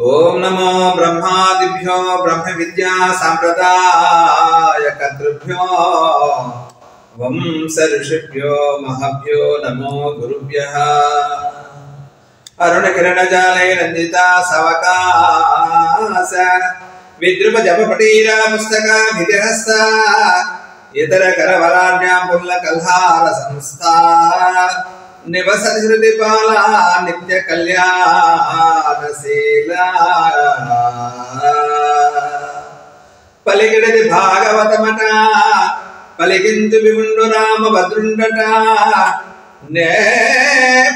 ఓం నమో బ్రహ్మాదిభ్యో బ్రహ్మ విద్యా సాంప్రదాయ కర్తృభ్యో వంశ ఋషిభ్యో మహాభ్యో నమో గురుభ్యః. అరుణ కిరణ జాలే నందిత సవకాశ విద్రుప జపపటీరా పుస్తక విధిహస్త ఇతర కరవరాణ్యాం పుల్ల కల్హార సంస్థా నివసతి హృది పాల నిత్య కళ్యాణశీల. పలికిడది భాగవతమట పలికింతు విముండు రామ భద్రుండట నే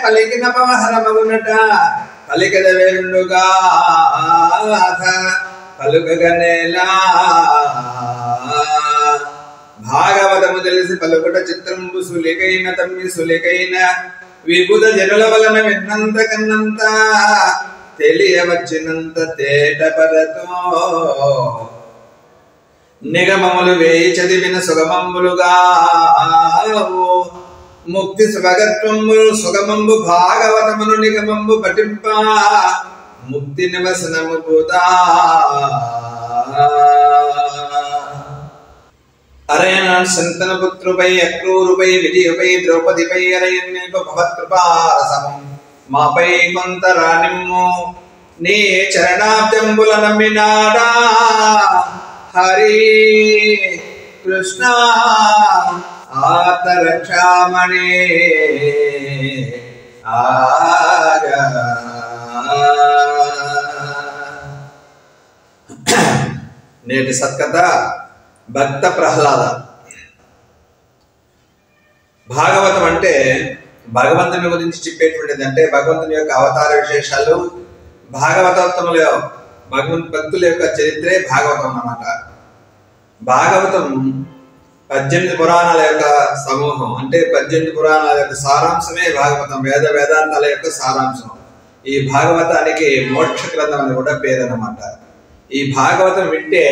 పలికిన పవహరమగునట పలికద వేరుండుగా పలుకగనేలా. భాగవతము తెలిసి పలుకుట చిత్రంబు సులికైన తమ్మి సులికైన విబుధ జనుల వలన విన్నంత కన్నంత తెలియవచ్చినంత తేటపరతో నిగమములు వేయి చదివిన సుగమంబులుగా ముక్తి సుభగత్వంబు సుగమంబు భాగవతమును నిగమంబు పఠింప ముక్తి నివసనము పోతా. అరయణ సంతన పుత్రుపై అక్రూరుపై విజయుపై ద్రౌపదిపై అరయన్నిప భవత్కృపారసము మాపై కొంత రానిమ్ము నీ చరణాబ్జంబుల నమ్మినాడా హరి కృష్ణ ఆతరక్షామణి ఆగా. నేటి సత్కథ భక్త ప్రహ్లాద. భాగవతం అంటే భగవంతుని గురించి చెప్పేటువంటిది, అంటే భగవంతుని యొక్క అవతార విశేషాలు, భాగవతోత్తముల భక్తుల యొక్క చరిత్రే భాగవతం అన్నమాట. భాగవతం 18 పురాణాల యొక్క సమూహం, అంటే 18 పురాణాల యొక్క సారాంశమే భాగవతం, వేదాంతాల యొక్క సారాంశం. ఈ భాగవతానికి మోక్ష గ్రంథం అని కూడా పేరు అన్నమాట. ఈ భాగవతం వింటే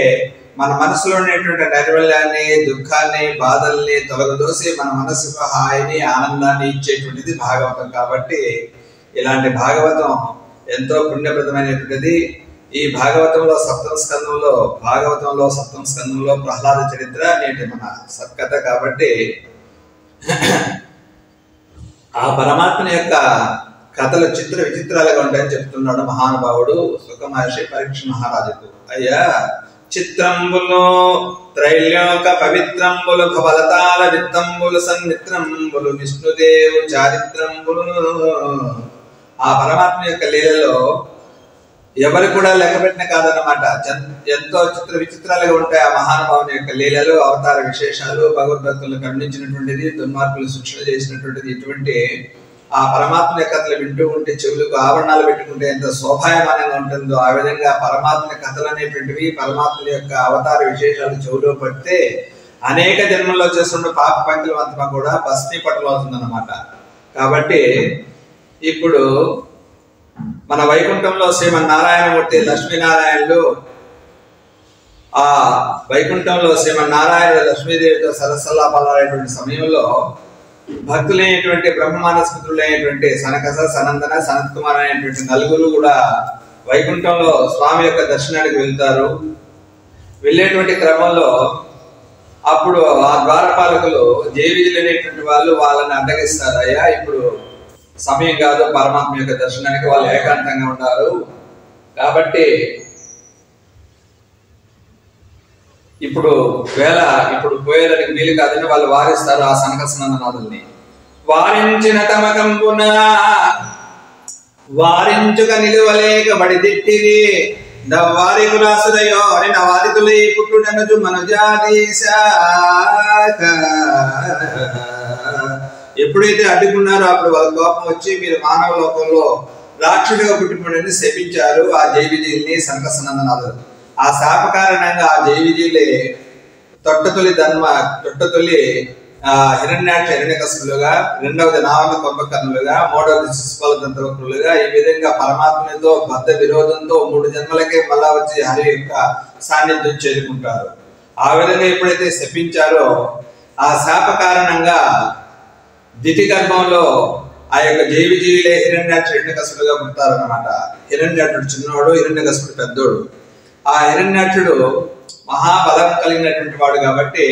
మన మనసులో ఉండేటువంటి నైర్మల్యాన్ని, దుఃఖాన్ని, బాధల్ని తొలగదోసి మన మనసుకు హాయిని, ఆనందాన్ని ఇచ్చేటువంటిది భాగవతం. కాబట్టి ఇలాంటి భాగవతం ఎంతో పుణ్యప్రదమైనటువంటిది. ఈ భాగవతంలో సప్తమ స్కందంలో ప్రహ్లాద చరిత్ర నేటి మన సత్కథ. కాబట్టి ఆ పరమాత్మని యొక్క కథలు చిత్ర విచిత్రాలుగా ఉంటాయని చెప్తున్నాడు మహానుభావుడు సుఖ మహర్షి పరీక్ష మహారాజుకు. అయ్యా, చిత్రంబులు త్రైలోక పవిత్రంబులు ఫలతాల విత్తంబులు సన్మిత్రంబులు విష్ణుదేవు చారిత్రంబులు. ఆ పరమాత్మ యొక్క లీలలో ఎవరు కూడా లెక్కపెట్టిన కాదన్నమాట. ఎంతో చిత్ర విచిత్రాలుగా ఉంటాయి ఆ మహానుభావుని యొక్క లీలలు, అవతార విశేషాలు, భగవద్భక్తులను ఖండించినటువంటిది, దుర్మార్గులు శిక్షణ చేసినటువంటిది. ఇటువంటి ఆ పరమాత్మ కథలు వింటూ ఉంటే చెవులకు ఆభరణాలు పెట్టుకుంటే ఎంత శోభాయమానంగా ఉంటుందో, ఆ విధంగా పరమాత్మ కథలు అనేటువంటివి, పరమాత్మ యొక్క అవతార విశేషాలు చెవులో పడితే అనేక జన్మల్లో చేస్తున్న పాప పంకిలం అంతా కూడా భస్మీపటం అవుతుందన్నమాట. కాబట్టి ఇప్పుడు మన వైకుంఠంలో శ్రీమన్నారాయణమూర్తి లక్ష్మీనారాయణులు, ఆ వైకుంఠంలో శ్రీమన్నారాయణుడు లక్ష్మీదేవితో సరస్సలాపాలైనటువంటి సమయంలో భక్తులైనటువంటి బ్రహ్మమానస్పుత్రులైనటువంటి సనకస, సనందన, సనత్ కుమార్ అనేటువంటి నలుగురు కూడా వైకుంఠంలో స్వామి యొక్క దర్శనానికి వెళ్తారు. వెళ్ళేటువంటి క్రమంలో అప్పుడు ఆ ద్వారపాలకులు జైవిజులు అనేటువంటి వాళ్ళు వాళ్ళని అడ్డగిస్తారు. అయ్యా, ఇప్పుడు సమయం కాదు పరమాత్మ యొక్క దర్శనానికి, వాళ్ళు ఏకాంతంగా ఉంటారు కాబట్టి ఇప్పుడు పోయేదానికి వీలు కాదని వాళ్ళు వారిస్తారు ఆ సనకసనందనాథుల్ని. వారించిన తమకంబున వారించుక నిలువలేక బడిదిట్టిరి దవ్వారి కులాసురయో అని నవారికులై పుట్టుడనుజు మనుజాదీశ. ఎప్పుడైతే అడ్డుకున్నారో అప్పుడు వాళ్ళ కోపం వచ్చి మీరు మానవ లోకంలో రాక్షుడిగా పుట్టిపోడని శపించారు ఆ జైవిజీల్ని సనకసనందనాథులు. ఆ శాప కారణంగా ఆ జైవిజీలే తొట్టతొలి హిరణ్యాక్ష హిరణ్యకశిపులుగా, రెండవది నావన కుంభకర్ణులుగా, మూడవది శిశుపాల దంతవక్రులుగా, ఈ విధంగా పరమాత్మతో బద్ధ విరోధంతో 3 జన్మలకే మళ్ళా వచ్చి హరి యొక్క సాన్నిధ్యం చేరుకుంటారు. ఆ విధంగా ఎప్పుడైతే శపించారో ఆ శాప కారణంగా దితి గర్భంలో ఆ యొక్క జీవిజీవిలే హిరణ్యాక్షుడు హిరణ్యకశిపుడుగా పుడతారన్నమాట. హిరణ్యాక్షుడు చిన్నవాడు, హిరణ్యకశిపుడు పెద్దోడు. ఆ హిరణ్యాక్షుడు మహాబలం కలిగినటువంటి వాడు కాబట్టి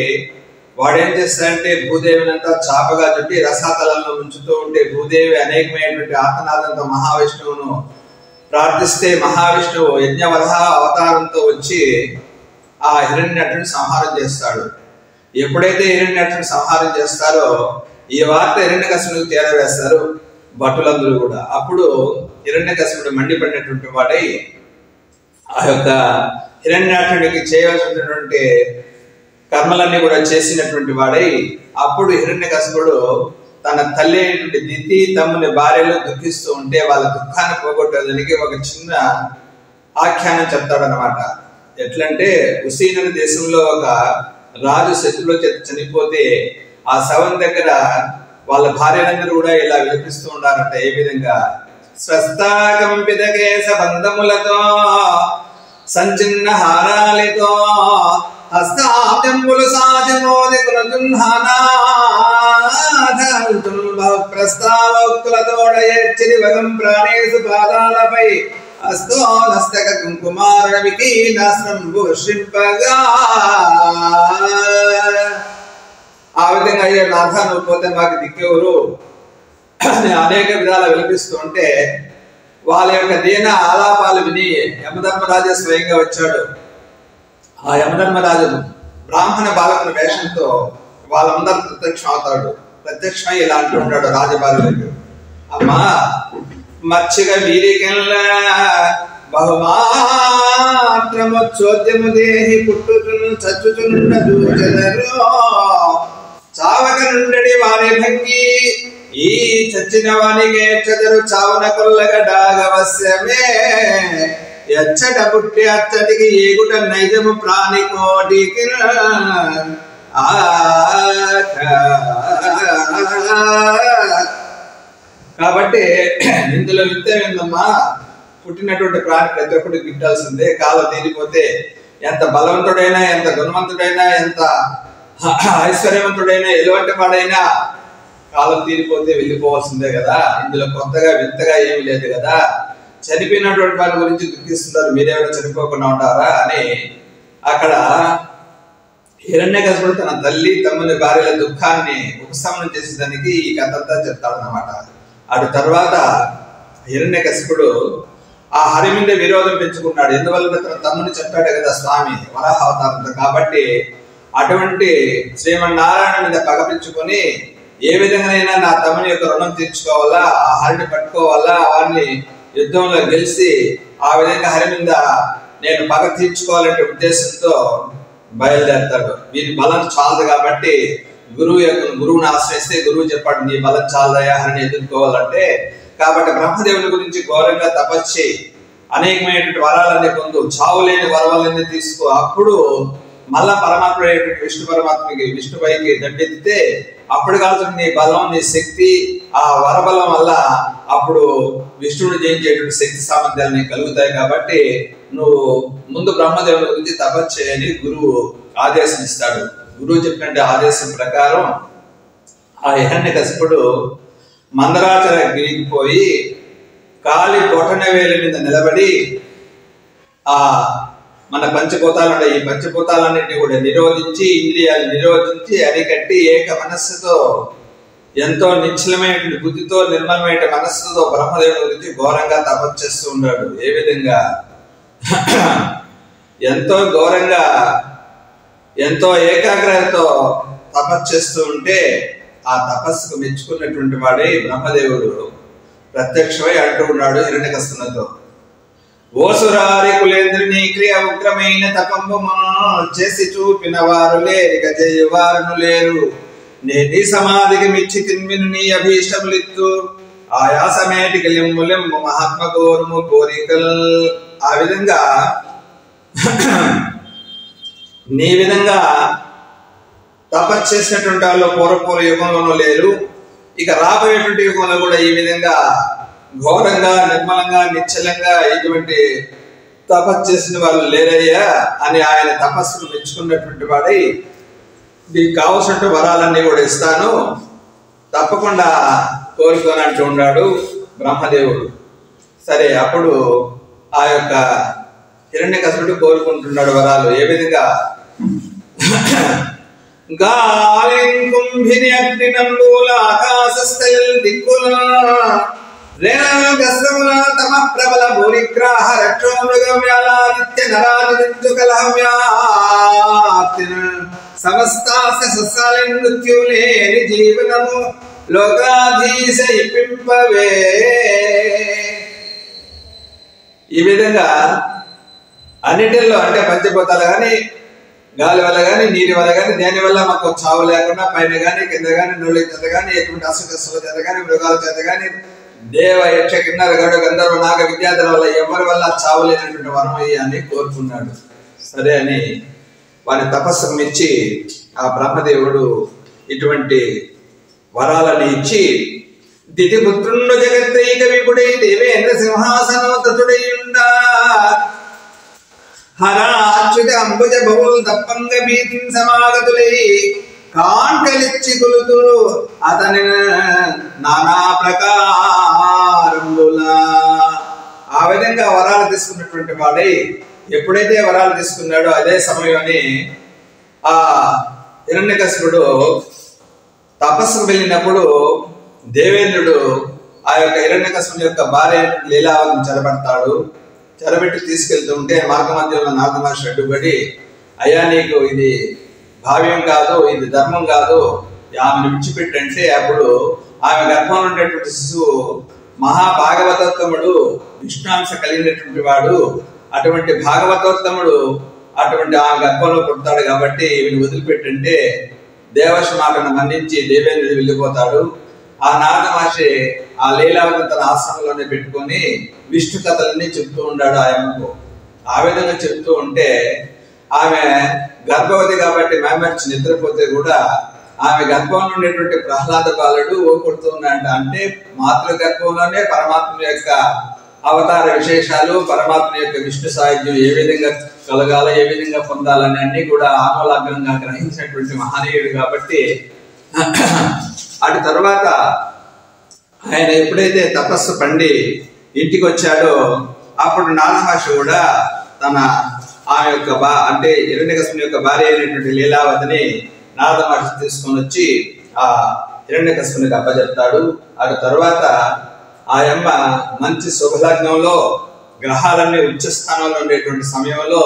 వాడేం చేస్తాడంటే భూదేవినంతా చాపగా చుట్టి రసాతలంలో ఉంచుతూ ఉంటే భూదేవి అనేకమైనటువంటి ఆర్తనాదంతో మహావిష్ణువును ప్రార్థిస్తే మహావిష్ణువు యజ్ఞవరహ అవతారంతో వచ్చి ఆ హిరణ్యాక్షుడిని సంహారం చేస్తాడు. ఎప్పుడైతే హిరణ్యాక్షుడిని సంహారం చేస్తారో ఈ వార్త హిరణ్యకశిపుడికి చేరవేస్తారు భటులందరూ కూడా. అప్పుడు హిరణ్యకశిపుడు మండిపడినటువంటి వాడై ఆ యొక్క హిరణ్యాక్షుడికి చేయవలసినటువంటి కర్మలన్నీ కూడా చేసినటువంటి వాడై అప్పుడు హిరణ్యకశిపుడు తన తల్లి అయినటువంటి దితి తమ్ముని భార్యలు దుఃఖిస్తూ ఉంటే వాళ్ళ దుఃఖాన్ని పోగొట్టడానికి ఒక చిన్న ఆఖ్యానం చెప్తాడనమాట. ఎట్లంటే ఉసీన దేశంలో ఒక రాజు శత్రువుల చేత చనిపోతే ఆ శవం దగ్గర వాళ్ళ భార్యలందరూ కూడా ఇలా విలపిస్తూ ఉండారంట. ఏ విధంగా? స్వస్థాకంపిత కేశ బంధములతో సంచిన్న హారాలితో హస్తాబ్జంబులు సాజమోది ప్రస్తావోక్తులతోడ ఏడ్చిరి వగం ప్రాణేశు పాదాలపై హస్తోనస్తక కుంకుమార వికీనాశ్రంబు వర్షింపగా. ఆ విధంగా అయ్యే నాథ నువ్వు పోతే మాకు దిక్కెవరు అనేక విధాలు విలపిస్తూ ఉంటే వాళ్ళ యొక్క దీన ఆలాపాలు విని యమధర్మరాజు స్వయంగా వచ్చాడు. ఆ యమధర్మరాజు బ్రాహ్మణ బాలకుల వేషంతో వాళ్ళందరూ ప్రత్యక్షం అవుతాడు. ప్రత్యక్షమై ఇలా అంటుంటాడు రాజబాలులకు, అమ్మా మచ్చిగ వీరికెల్లా బహుమాత్రము చోద్యము దేహి పుట్టుచును చచ్చుచున్న దూచదరు చావక నుండడి వారి భంగి ఈ చచ్చిన వానికి చదరు చావన కొల్లగడాగవశ్యమే ఎచ్చట పుట్టి అచ్చటికి ఏగుట నైజము ప్రాణి కోటికి. కాబట్టి ఇందులో వింత ఏందమ్మా, పుట్టినటువంటి ప్రాణి ప్రతి ఒక్కటి గిట్టాల్సిందే. కాలం తీరిపోతే ఎంత బలవంతుడైనా ఎంత గుణవంతుడైనా ఎంత ఐశ్వర్యవంతుడైనా ఎటువంటి వాడైనా కాలం తీరిపోతే వెళ్ళిపోవాల్సిందే కదా. ఇందులో కొత్తగా వింతగా ఏమి లేదు కదా. చనిపోయినటువంటి వారి గురించి దుఃఖిస్తున్నారు, మీరేమైనా చనిపోకుండా ఉంటారా అని అక్కడ హిరణ్యకశిపుడు తన తల్లి తమ్ముని భార్యల దుఃఖాన్ని ఉపశమనం చేసేదానికి ఈ కథ అంతా చెప్తాడనమాట. అటు తర్వాత హిరణ్యకశిపుడు ఆ హరి మీద విరోధం పెంచుకున్నాడు. ఎందువల్ల తన తమ్ముని చెప్పాడు కదా స్వామి వరాహ అవతారంతో. కాబట్టి అటువంటి శ్రీమన్నారాయణ మీద పగ పెంచుకొని ఏ విధంగానైనా నా తమ్ముని యొక్క రుణం తీర్చుకోవాలా, ఆ హరిని పట్టుకోవాలా, వారిని యుద్ధంలో గెలిచి ఆ విధంగా హరి మీద నేను పగ తీర్చుకోవాలనే ఉద్దేశంతో బయలుదేరతాడు. వీరి బలం చాలదు కాబట్టి గురువుని ఆశ్రయిస్తే గురువు చెప్పాడు నీ బలం చాలదయా హరిని ఎదుర్కోవాలంటే. కాబట్టి బ్రహ్మదేవుని గురించి ఘోరంగా తపస్సి అనేకమైనటువంటి వరాలన్నీ పొందు, చావు లేని వరాలన్నీ తీసుకో. అప్పుడు మళ్ళా పరమాత్మ విష్ణు పరమాత్మకి విష్ణుపైకి దండెత్తితే అప్పుడు కాదు నీ బలం నీ శక్తి ఆ వరబలం వల్ల అప్పుడు విష్ణువుని జయించేటువంటి శక్తి సామర్థ్యాలు కలుగుతాయి. కాబట్టి నువ్వు ముందు బ్రహ్మదేవుని గురించి తపస్సు చేయని గురువు ఆదేశం ఇస్తాడు. గురువు చెప్పిన ఆదేశం ప్రకారం ఆ హిరణ్యకశిపుడు మందరాచల గిరికి పోయి కాలి బొటన వేలి మీద నిలబడి ఆ మన పంచభూతాలు ఈ పంచభూతాలన్నింటినీ కూడా నిరోధించి ఇంద్రియాలు నిరోధించి అరికట్టి ఏక మనస్సుతో ఎంతో నిశ్చలమైనటువంటి బుద్ధితో నిర్మలమైన మనస్సుతో బ్రహ్మదేవుని గురించి ఘోరంగా తపస్సు చేస్తూ ఉన్నాడు. ఏ విధంగా? ఎంతో ఘోరంగా ఎంతో ఏకాగ్రతతో తపస్సు చేస్తూ ఉంటే ఆ తపస్సుకు మెచ్చుకున్నటువంటి వాడే బ్రహ్మదేవుడు ప్రత్యక్షమై అంటూ ఉన్నాడు హిరణ్యకశిపునితో, ఓసురారి కులేంద్రుని క్రియ ఉగ్రమైన తపంబు చేసి చూపిన వారు లేరిక చేయవారును లేరు. నేటి సమాధికి మిచ్చి తిన్మిను నీ అభీష్టములిత్తు ఆయాసమేటికి లిమ్ములిమ్ము మహాత్మ కోరుము కోరికల్. ఆ విధంగా నీ విధంగా తపస్సు చేసినటువంటి వాళ్ళు పూర్వపూర్వ యుగంలోనూ లేరు, ఇక రాబోయేటువంటి యుగంలో కూడా ఈ విధంగా ఘోరంగా నిర్మలంగా నిశ్చలంగా ఇటువంటి తపస్సు చేసిన వాళ్ళు లేరయ్యా అని ఆయన తపస్సును మెచ్చుకున్నటువంటి వాడై నీకు కావలసినటువంటి వరాలన్నీ కూడా ఇస్తాను, తప్పకుండా కోరుకొని అంటూ ఉన్నాడు బ్రహ్మదేవుడు. సరే, అప్పుడు ఆ యొక్క హిరణ్యకశిపుడు కోరుకుంటున్నాడు వరాలు. ఏ విధంగా? గాలిం కుంభిని అగ్ని నంబూల ఆకాశస్థల్ దిక్కుల రేణగస్రముల తమ ప్రబల భూరిగ్రాహ రక్షో మృగవ్యాలాదిత్య నరాదించు కలహవ్యాప్తిన సమస్తాస్య సస్సాలిన్ మృత్యులేని జీవనము లోకాధీశ ఇప్పింపవే. ఈ విధంగా అన్నిటిల్లో అంటే పంచభూతాలు కానీ, గాలి వల్ల కానీ, నీటి వల్ల కానీ, దేని వల్ల మాకు చావు లేకుండా పైన కానీ, కింద కానీ, నోళ్ళ చేత కానీ, ఎటువంటి అసుకస్సుల చేత కానీ, మృగాల చేత కానీ, దేవ యక్ష కిన్నర గడు గంధర్వ నాగ విద్యార్థుల వల్ల ఎవరి వల్ల చావు లేనటువంటి వరమయ్య అని కోరుకున్నాడు. సరే అని వారి తపస్సు మెచ్చి ఆ బ్రహ్మదేవుడు ఇటువంటి వరాలని ఇచ్చి, దితిపుత్రుండు జగత్తైక విపుడై దేవేంద్ర సింహాసనోతతుడైయుండా హరాచ్యుత అంబుజ బహుల్ దప్పంగ భీతిం సమాగతులై కాంటలిచ్చి కొలుతూ అతని నానా ప్రకారములా. ఆ విధంగా వరాలు తీసుకున్నటువంటి వాడై ఎప్పుడైతే వరాలు తీసుకున్నాడో అదే సమయంలోనే ఆ హిరణ్యకశిపుడు తపస్సుకు వెళ్ళినప్పుడు దేవేంద్రుడు ఆ యొక్క హిరణ్యకశిపుని యొక్క భార్య లీలావతిని చెరబడతాడు. చెరబెట్టి తీసుకెళ్తూ ఉంటే మార్గ మధ్యంలో నారద మహర్షి అడ్డుపడి, అయ్యా నీకు ఇది భావ్యం కాదు, ఇది ధర్మం కాదు, ఆమెను విడిచిపెట్టంటే అప్పుడు ఆమె గర్భంలో ఉండేటువంటి శిశువు మహాభాగవతోత్తముడు, విష్ణాంశ కలిగినటువంటి వాడు. అటువంటి భాగవతోత్తముడు అటువంటి ఆమె గర్భంలో పుడతాడు కాబట్టి ఈమెను వదిలిపెట్టంటే దేవర్షి మాటను మన్నించి దేవేంద్రుడు వెళ్ళిపోతాడు. ఆ నారద మహర్షి ఆ లీలావతిని తన ఆశ్రమంలోనే పెట్టుకొని విష్ణు కథలన్నీ చెప్తూ ఉన్నాడు ఆయనకు. ఆ విధంగా చెప్తూ ఉంటే ఆమె గర్భవతి కాబట్టి మైమర్చి నిద్రపోతే కూడా ఆమె గర్భంలో ఉండేటువంటి ప్రహ్లాద బాలుడు కొడుతూ ఉన్నాడు. అంటే మాతృ గర్భంలోనే పరమాత్మ యొక్క అవతార విశేషాలు, పరమాత్మ యొక్క విష్ణు సాహిత్యం ఏ విధంగా కలగాల, ఏ విధంగా పొందాలని అన్ని కూడా ఆమూలాగ్రంగా గ్రహించినటువంటి మహనీయుడు కాబట్టి అటు తర్వాత ఆయన ఎప్పుడైతే తపస్సు పండి ఇంటికి వచ్చాడో అప్పుడు నారద మహర్షి కూడా తన ఆ యొక్క అంటే హిరణ్యకశిపుని యొక్క భార్య అయినటువంటి లీలావతిని నారద మహర్షి తీసుకొని వచ్చి ఆ హిరణ్యకశిపునికి అప్పచెప్తాడు. అటు తర్వాత ఆ యమ్మ మంచి శుభలగ్నంలో గ్రహాలన్నీ ఉచ్చ స్థానంలో ఉండేటువంటి సమయంలో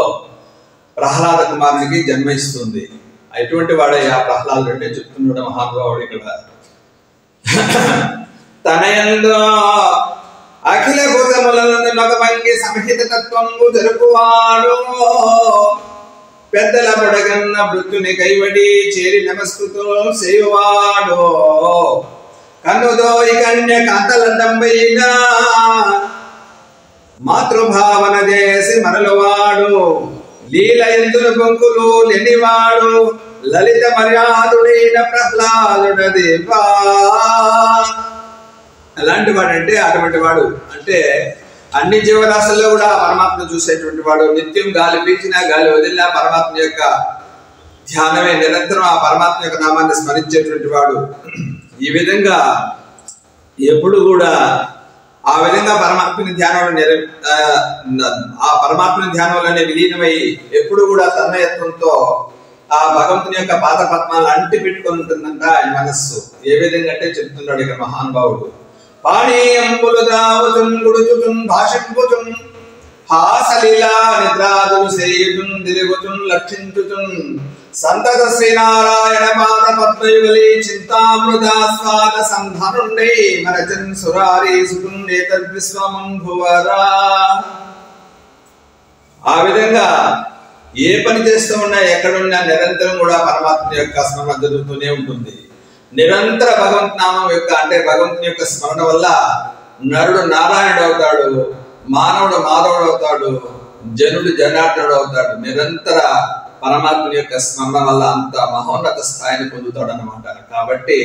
ప్రహ్లాద కుమారునికి జన్మిస్తుంది. అటువంటి వాడే ఆ ప్రహ్లాదుడు అంటే చెప్తున్నాడు మహానుభావుడు ఇక్కడ. తనయంలో అఖిల భూతములను నొకమంగి సంహిత తత్వంబు జరుపువాడు పెద్దల పడగన్న మృత్యుని కైవడి చేరి నమస్కృతం సేవాడు కన్నుదోయి కన్య కాంతలండంబైన మాతృభావన చేసి మరలువాడు లీల ఎందులు బొంకులు లేనివాడు లలిత మర్యాదుడైన ప్రహ్లాదుడ దేవా. ఎలాంటి వాడు అంటే అటువంటి వాడు అంటే అన్ని జీవరాశుల్లో కూడా పరమాత్మ చూసేటువంటి వాడు. నిత్యం గాలి పీల్చినా గాలి వదిలినా పరమాత్మ యొక్క ధ్యానమే, నిరంతరం ఆ పరమాత్మ యొక్క నామాన్ని స్మరించేటువంటి వాడు. ఈ విధంగా ఎప్పుడు కూడా ఆ విధంగా పరమాత్మని ధ్యానంలో ఆ పరమాత్మని ధ్యానంలోనే విలీనమై ఎప్పుడు కూడా తన్మయత్వంతో ఆ భగవంతుని యొక్క పాద పద్మాలను అంటి పెట్టుకొని ఉంటుందంట ఆయన మనస్సు. ఏ విధంగా అంటే చెప్తున్నాడు ఇక మహానుభావుడు. పాణీయంబులు దావుతుం గుడుచుతుం భాషింపుతుం హాసలీలా నిద్రాదులు సేయుతుం తిరుగుతుం లక్షించుతుం సంతత శ్రీనారాయణ పాద పద్మయుగలి చింతామృతాస్వాద సంధనుండై మరచన్ సురారీ సుతుం నేతద్విశ్వమంభువరా. ఆ విధంగా ఏ పని చేస్తూ ఉన్నా ఎక్కడున్నా నిరంతరం కూడా పరమాత్మ యొక్క స్మరణ జరుగుతూనే ఉంటుంది. నిరంతర భగవంతు నామం యొక్క అంటే భగవంతుని యొక్క స్మరణ వల్ల నరుడు నారాయణుడు అవుతాడు, మానవుడు మాధవుడు అవుతాడు, జనుడు జనార్దనుడు అవుతాడు. నిరంతర పరమాత్మని యొక్క స్మరణ వల్ల అంత మహోన్నత స్థాయిని పొందుతాడు అన్నమాట. కాబట్టి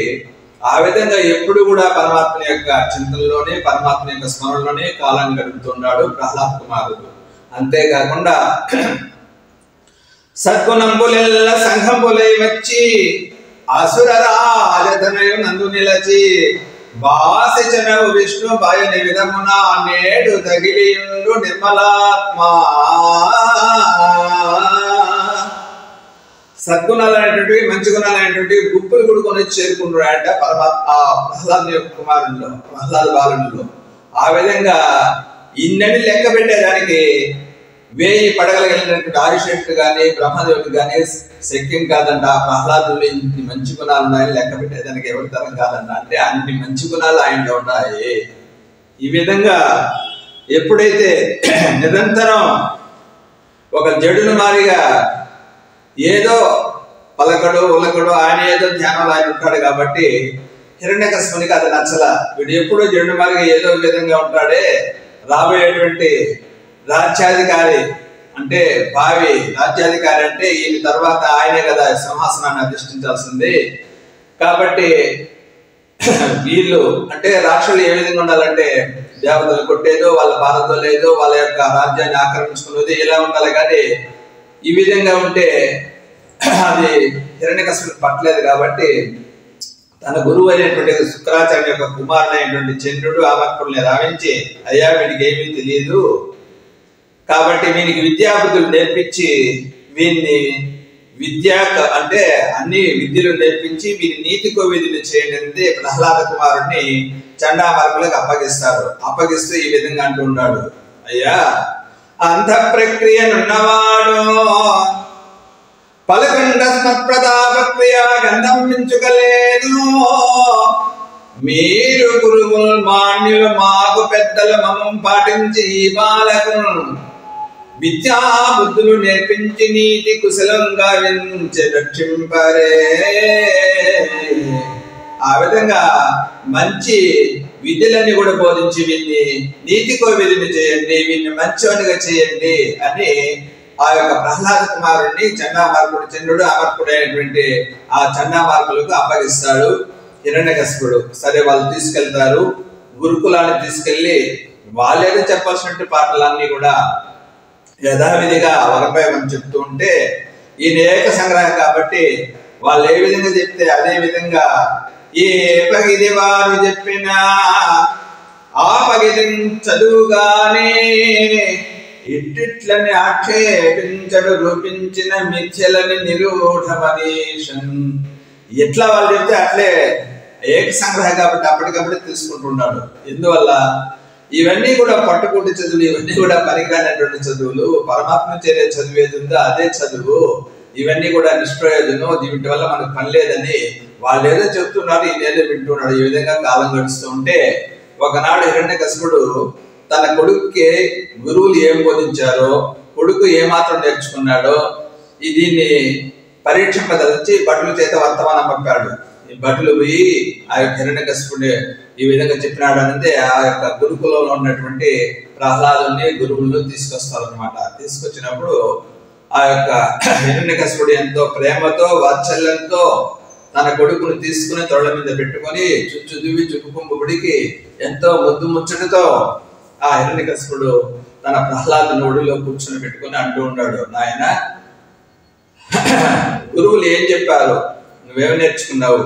ఆ విధంగా ఎప్పుడు కూడా పరమాత్మని యొక్క చింతనలోనే పరమాత్మ యొక్క స్మరణలోనే కాలాన్ని గడుపుతున్నాడు ప్రహ్లాద్ కుమారుడు. అంతేకాకుండా సద్గుణంబులెల్ల సంఘంబులై వచ్చి అసుర రాజధనయు నందు నిలచి బాసిచనవు విష్ణు భయని విధమున నేడు తగిలియుండు నిర్మలాత్మ. సద్గుణాలు అనేటువంటివి మంచి గుణాలు అనేటువంటివి గుంపులు గుడుకొని చేరుకుంటున్నాడంట ప్రహ్లాదు యొక్క కుమారుల్లో, ప్రహ్లాద బాలుల్లో. ఆ విధంగా ఇన్నని లెక్క పెట్టేదానికి 1000 పడగలు కలిగినటువంటి ఆదిశేషుడు కానీ బ్రహ్మదేవుడు కానీ శక్యం కాదంట. ఆ ప్రహ్లాదులు ఇన్ని మంచి గుణాలు ఉన్నాయని లెక్క పెట్టేదానికి ఎవరి తరం కాదంట. అంటే అన్ని మంచి గుణాలు ఆయనలో ఉన్నాయి. ఈ విధంగా ఎప్పుడైతే నిరంతరం ఒక జడును మారిగా ఏదో పలకడు ఉలకడు ఆయన ఏదో ధ్యానంలో ఆయన ఉంటాడు కాబట్టి హిరణ్యకశిపునికి అది నచ్చల. వీడు ఎప్పుడూ జడును మారిగా ఏదో విధంగా ఉంటాడే, రాబోయేటువంటి రాజ్యాధికారి అంటే భావి రాజ్యాధికారి అంటే ఈయన తర్వాత ఆయనే కదా సింహాసనాన్ని అధిష్ఠించాల్సింది. కాబట్టి వీళ్ళు అంటే రాక్షసులు ఏ విధంగా ఉండాలంటే దేవతలు కొట్టేదో, వాళ్ళ పాలతో లేదో, వాళ్ళ యొక్క రాజ్యాన్ని ఆక్రమించుకునేది ఇలా ఉండాలి. కానీ ఈ విధంగా ఉంటే అది హిరణ్యకశిపునికి పట్టలేదు. కాబట్టి తన గురువు అయినటువంటి శుక్రాచార్య యొక్క కుమారుడైనటువంటి చంద్రుడు అమర్కుల్ని రావించి, అయ్యా వీడికి ఏమీ తెలియదు కాబట్టి వీనికి విద్యాబుద్ధులు నేర్పించి వీన్ని అంటే అన్ని విద్యలు నేర్పించి వీరి నీతి కోవిధులు చేయండి ప్రహ్లాద కుమారుడిని చండామార్గులకు అప్పగిస్తారు. అప్పగిస్తూ ఈ విధంగా అంటూ ఉన్నాడు, అయ్యా అంత ప్రక్రియనున్నవాడు పలకండ స్మత్ప్రతాప క్రియ గంధం మించుకలేదు. మీరు గురువులు మాన్యులు మాకు పెద్దలు మమం పాటించి ఈ బాలకు విద్యా బుద్ధులు నేర్పించి నీతి కుశలంగా వించి రక్షింపరే. ఆ విధంగా మంచి విద్యలన్నీ కూడా బోధించి వీన్ని నీతికో విధిని చేయండి, వీన్ని మంచివానిగా చేయండి అని ఆ యొక్క ప్రహ్లాద కుమారుడిని చండామార్కుడు చంద్రుడు అమర్కుడు అయినటువంటి ఆ చండామార్కులకు అప్పగిస్తాడు హిరణ్యకశిపుడు. సరే వాళ్ళు తీసుకెళ్తారు, గురుకులాన్ని తీసుకెళ్లి వాళ్ళేదో చెప్పాల్సినట్టు పాటలన్నీ కూడా యథావిధిగా వరపై మనం చెప్తూ ఉంటే ఈయన ఏక సంగ్రహం కాబట్టి వాళ్ళు ఏ విధంగా చెప్తే అదే విధంగా ఏ పగిది వారు చెప్పినా ఆ పగిది చదువుగానే ఇట్టిట్లని ఆక్షేపించడు రూపించిన మిథ్యలని నిరూఢమనీషన్. ఎట్లా వాళ్ళు చెప్తే అట్లే ఏక సంగ్రహం కాబట్టి అప్పటికప్పుడే తీసుకుంటున్నాడు. ఎందువల్ల ఇవన్నీ కూడా పట్టుకుంటే చదువులు, ఇవన్నీ కూడా పనికిరానటువంటి చదువులు. పరమాత్మ చేరే చదువు ఏది ఉందో అదే చదువు. ఇవన్నీ కూడా నిష్ప్రయోజనం, వీటి వల్ల మనకు పని లేదని వాళ్ళు ఏదో చెప్తున్నారు, ఈయన ఏదో వింటున్నాడు. ఈ విధంగా కాలం గడుస్తూ ఉంటే ఒకనాడు హిరణ్యకశిపుడు తన కొడుకుకి గురువులు ఏం బోధించారో, కొడుకు ఏమాత్రం నేర్చుకున్నాడో దీన్ని పరీక్షింపదలిచి భటుల చేత వర్తమానం పంపాడు. ఈ భటులు పోయి ఆ యొక్క హిరణ్యకశిపుడు ఈ విధంగా చెప్పినాడు అంటే ఆ యొక్క గురుకులంలో ఉన్నటువంటి ప్రహ్లాదుని గురువులను తీసుకొస్తారు అనమాట. తీసుకొచ్చినప్పుడు ఆ యొక్క హిరణ్యకశిపుడు ఎంతో ప్రేమతో వాత్సల్యంతో తన కొడుకును తీసుకుని తొళ్ళ మీద పెట్టుకొని చుచ్చుదువి చుక్కుకుంబుడికి ఎంతో ముద్దు ముచ్చటతో ఆ హిరణ్యకశిపుడు తన ప్రహ్లాదుని ఒడిలో కూర్చొని పెట్టుకొని అంటూ ఉన్నాడు, నాయన గురువులు ఏం చెప్పారు, నువ్వేమి నేర్చుకున్నావు,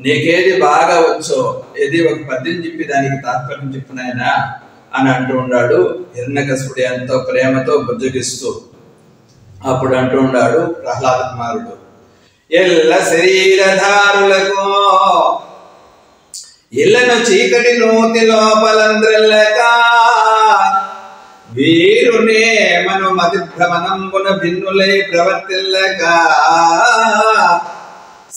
నీకేది బాగా వచ్చో ఏది ఒక పద్యం చెప్పి దానికి తాత్పర్యం చెప్పు నాయనా అని అంటూ ఉన్నాడు. హిరణ్యకశిపుడు ఎంతో ప్రేమతో బుజ్జగిస్తూ అప్పుడు అంటూ ఉన్నాడు ప్రహ్లాద కుమారుడు, ఎల్ల శరీరధారులకు ఇళ్లను చీకటి నూతి లోపలంద్రెల్లక వీరునే మను మతి భ్రమణంబున భిన్నులై ప్రవర్తిల్లక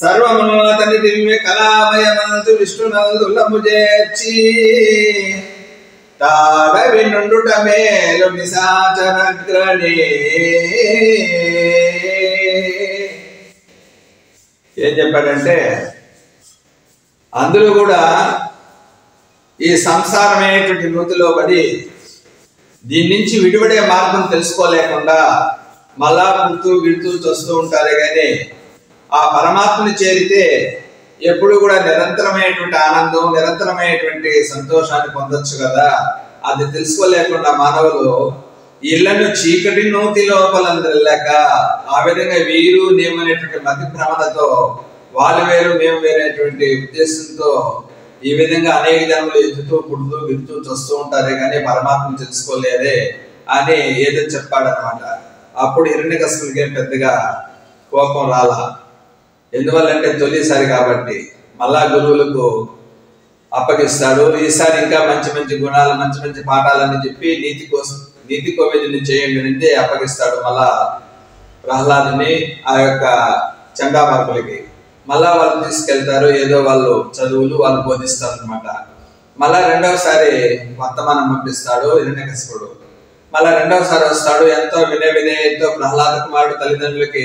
సర్వమును అతని దివ్య కళామయ మనసు విష్ణునందులము చేర్చి తాడవి నుండుట మేలు నిశాచరగ్రణి. ఏం చెప్పాడంటే అందులో కూడా ఈ సంసారమైనటువంటి నూతిలో పడి దీని నుంచి విడిపడే మార్గం తెలుసుకోలేకుండా మళ్ళా పుడుతూ విడుతూ చూస్తూ ఉంటారే కానీ ఆ పరమాత్మని చేరితే ఎప్పుడు కూడా నిరంతరమైనటువంటి ఆనందం, నిరంతరమైనటువంటి సంతోషాన్ని పొందొచ్చు కదా. అది తెలుసుకోలేకుండా మానవులు ఇళ్లను చీకటి నూతి లోపలందరిలేక ఆ విధంగా వీరు నేమనేటువంటి మతి భ్రమణతో వాళ్ళు వేరు మేము వేరేటువంటి ఉద్దేశంతో ఈ విధంగా అనేక జన్మలు ఎత్తుతూ పుడుతూ గిడుతూ చూస్తూ ఉంటారే కానీ పరమాత్మను తెలుసుకోలేదే అని ఏదో చెప్పాడనమాట. అప్పుడు హిరణ్యకశిపునికి ఏం పెద్దగా కోపం రాలా. ఎందువల్లంటే తొలిసారి కాబట్టి. మళ్ళా గురువులకు అప్పగిస్తాడు. ఈసారి ఇంకా మంచి మంచి గుణాలు మంచి మంచి పాఠాలని చెప్పి నీతి కోవిదుని చేయండి అంటే అప్పగిస్తాడు మళ్ళా ప్రహ్లాదుని ఆ యొక్క చండామార్గులకి. మళ్ళా వాళ్ళు తీసుకెళ్తారు, ఏదో వాళ్ళు చదువులు వాళ్ళు బోధిస్తారు అనమాట. మళ్ళా రెండవసారి వర్తమానం పంపిస్తాడు హిరణ్యకశిపుడు. మళ్ళా రెండవసారి వస్తాడు, ఎంతో వినయంతో ప్రహ్లాద కుమారుడు తల్లిదండ్రులకి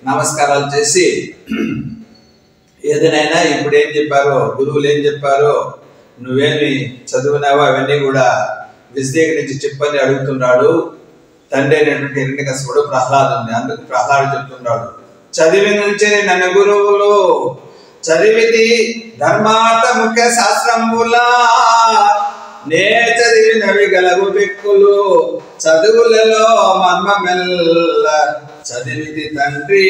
నమస్కారాలు చేసి, ఏదైనా ఇప్పుడు ఏం చెప్పారో గురువులు ఏం చెప్పారో నువ్వేమి చదువునావో అవన్నీ కూడా విశదీకరించి చెప్పని అడుగుతున్నాడు తండ్రి అయినటువంటి హిరణ్యకశిపుడు ప్రహ్లాదుని. అందుకు ప్రహ్లాడు చెప్తున్నాడు, చదివి నుంచి నన్ను గురువులు చదివిది ధర్మార్థ ముఖ్య శాస్త్రంబులా నే చదివినవి గలవు బెక్కులు చదువులలో మర్మమెల్ల చదివిది తండ్రి